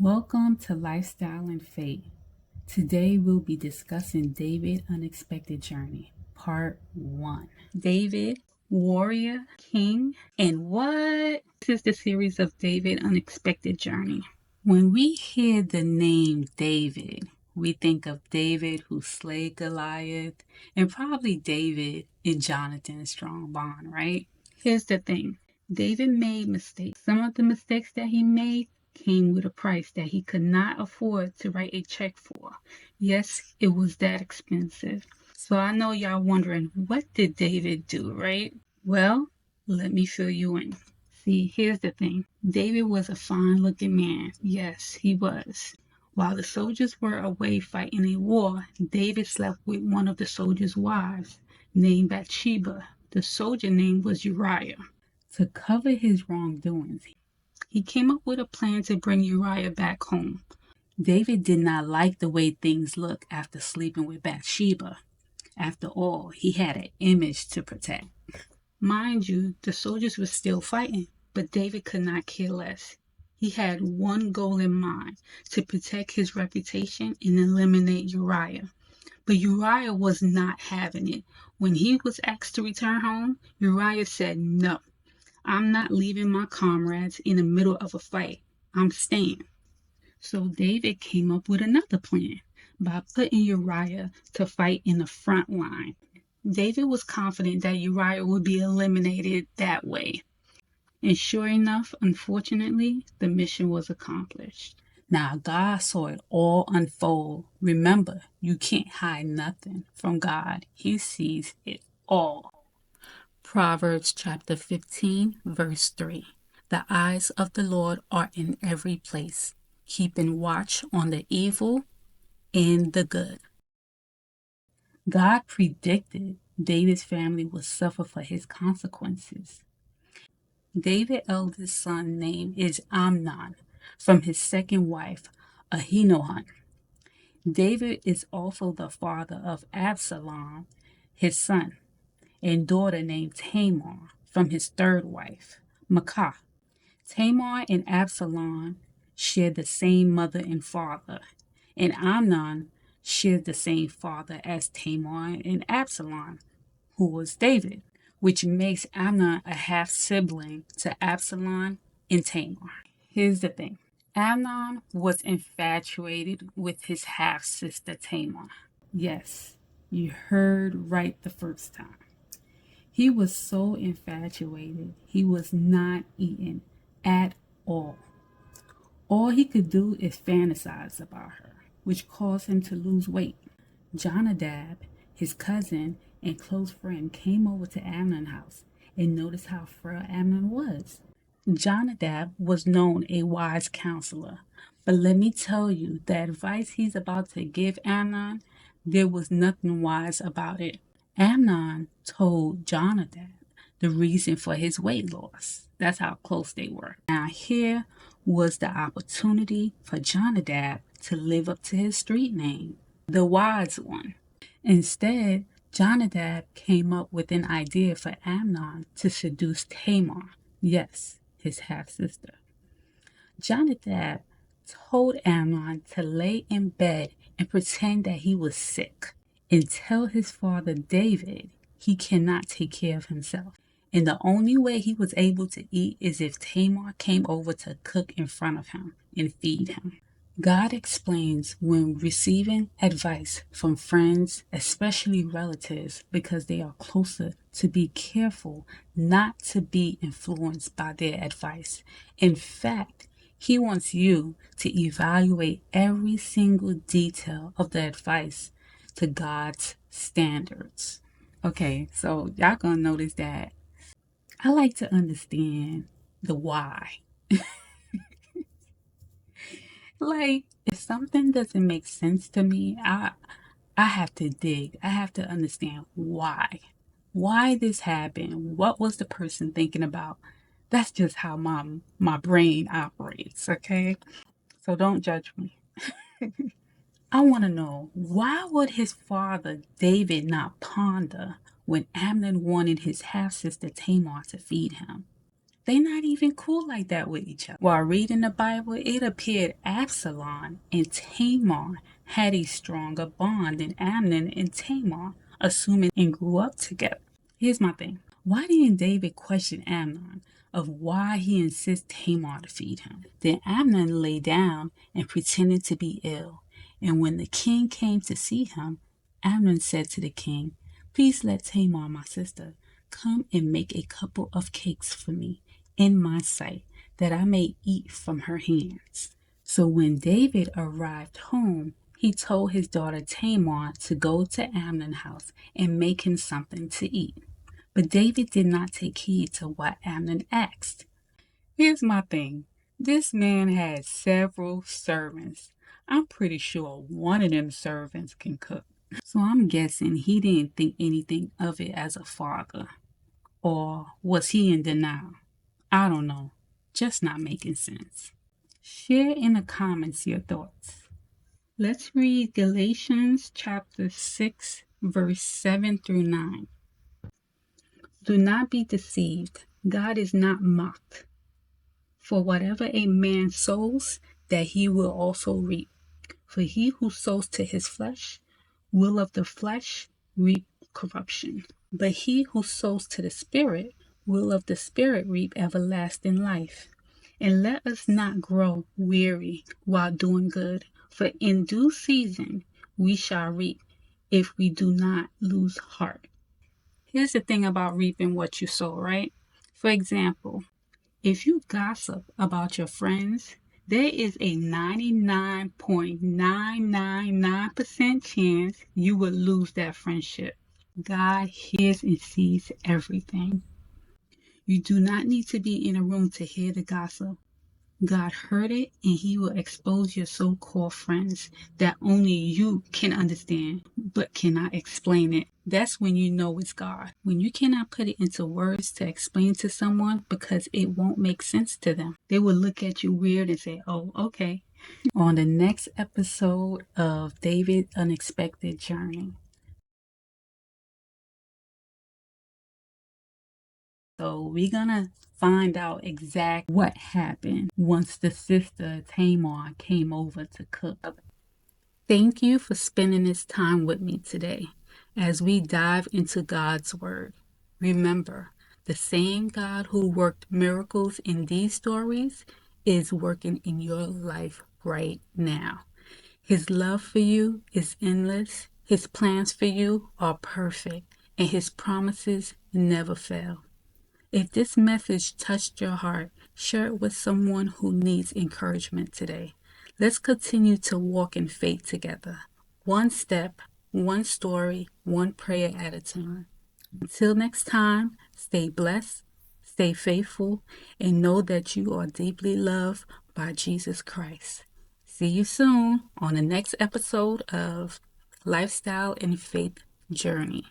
Welcome to Lifestyle and Fate. Today we'll be discussing David's Unexpected Journey, Part 1. David, Warrior, King, and what? This is the series of David Unexpected Journey. When we hear the name David, we think of David who slayed Goliath and probably David and Jonathan's strong bond, right? Here's the thing. David made mistakes. Some of the mistakes that he made came with a price that he could not afford to write a check for. Yes, it was that expensive. So I know y'all wondering, what did David do, right? Well, let me fill you in. See, here's the thing. David was a fine looking man. Yes, he was. While the soldiers were away fighting a war, David slept with one of the soldiers' wives, named Bathsheba. The soldier name was Uriah. To cover his wrongdoings, he came up with a plan to bring Uriah back home. David did not like the way things looked after sleeping with Bathsheba. After all, he had an image to protect. Mind you, the soldiers were still fighting, but David could not care less. He had one goal in mind, to protect his reputation and eliminate Uriah. But Uriah was not having it. When he was asked to return home, Uriah said, "No, I'm not leaving my comrades in the middle of a fight. I'm staying." So David came up with another plan by putting Uriah to fight in the front line. David was confident that Uriah would be eliminated that way. And sure enough, unfortunately, the mission was accomplished. Now, God saw it all unfold. Remember, you can't hide nothing from God, He sees it all. Proverbs chapter 15, verse 3. The eyes of the Lord are in every place, keeping watch on the evil and the good. God predicted David's family would suffer for his consequences. David's eldest son name is Amnon, from his second wife, Ahinoam. David is also the father of Absalom, his son, and daughter named Tamar, from his third wife, Maacah. Tamar and Absalom shared the same mother and father, and Amnon shared the same father as Tamar and Absalom, who was David, which makes Amnon a half sibling to Absalom and Tamar. Here's the thing. Amnon was infatuated with his half sister Tamar. Yes, you heard right the first time. He was so infatuated, he was not eating at all. All he could do is fantasize about her, which caused him to lose weight. Jonadab, his cousin and close friend, came over to Amnon's house and noticed how frail Amnon was. Jonadab was known a wise counselor, but let me tell you, the advice he's about to give Amnon, there was nothing wise about it. Amnon told Jonadab the reason for his weight loss. That's how close they were. Now here was the opportunity for Jonadab to live up to his street name, the wise one. Instead, Jonadab came up with an idea for Amnon to seduce Tamar, yes, his half-sister. Jonadab told Amnon to lay in bed and pretend that he was sick and tell his father David he cannot take care of himself. And the only way he was able to eat is if Tamar came over to cook in front of him and feed him. God explains when receiving advice from friends, especially relatives, because they are closer, to be careful not to be influenced by their advice. In fact, He wants you to evaluate every single detail of the advice to God's standards. Okay, so y'all gonna notice that I like to understand the why. Like, if something doesn't make sense to me, I have to dig. I have to understand why. Why this happened? What was the person thinking about? That's just how my brain operates, okay? So don't judge me. I want to know, why would his father David not ponder when Amnon wanted his half sister Tamar to feed him? They not even cool like that with each other. While reading the Bible, it appeared Absalom and Tamar had a stronger bond than Amnon and Tamar, assuming and grew up together. Here's my thing. Why didn't David question Amnon of why he insists Tamar to feed him? Then Amnon lay down and pretended to be ill. And when the king came to see him, Amnon said to the king, "Please let Tamar, my sister, come and make a couple of cakes for me in my sight, that I may eat from her hands." So when David arrived home, he told his daughter Tamar to go to Amnon's house and make him something to eat. But David did not take heed to what Amnon asked. Here's my thing. This man had several servants. I'm pretty sure one of them servants can cook. So I'm guessing he didn't think anything of it as a father. Or was he in denial? I don't know. Just not making sense. Share in the comments your thoughts. Let's read Galatians chapter 6, verse 7 through 9. Do not be deceived. God is not mocked. For whatever a man sows, that he will also reap. For he who sows to his flesh will of the flesh reap corruption. But he who sows to the Spirit will of the Spirit reap everlasting life. And let us not grow weary while doing good, for in due season we shall reap if we do not lose heart. Here's the thing about reaping what you sow, right? For example, if you gossip about your friends, there is a 99.999% chance you will lose that friendship. God hears and sees everything. You do not need to be in a room to hear the gossip. God heard it, and he will expose your so-called friends that only you can understand but cannot explain it. That's when you know it's God. When you cannot put it into words to explain to someone because it won't make sense to them. They will look at you weird and say, "Oh, okay." On the next episode of David's Unexpected Journey. So we're gonna find out exactly what happened once the sister Tamar came over to cook. Thank you for spending this time with me today as we dive into God's Word. Remember, the same God who worked miracles in these stories is working in your life right now. His love for you is endless. His plans for you are perfect, and his promises never fail. If this message touched your heart, share it with someone who needs encouragement today. Let's continue to walk in faith together. One step, one story, one prayer at a time. Until next time, stay blessed, stay faithful, and know that you are deeply loved by Jesus Christ. See you soon on the next episode of Lifestyle and Faith Journey.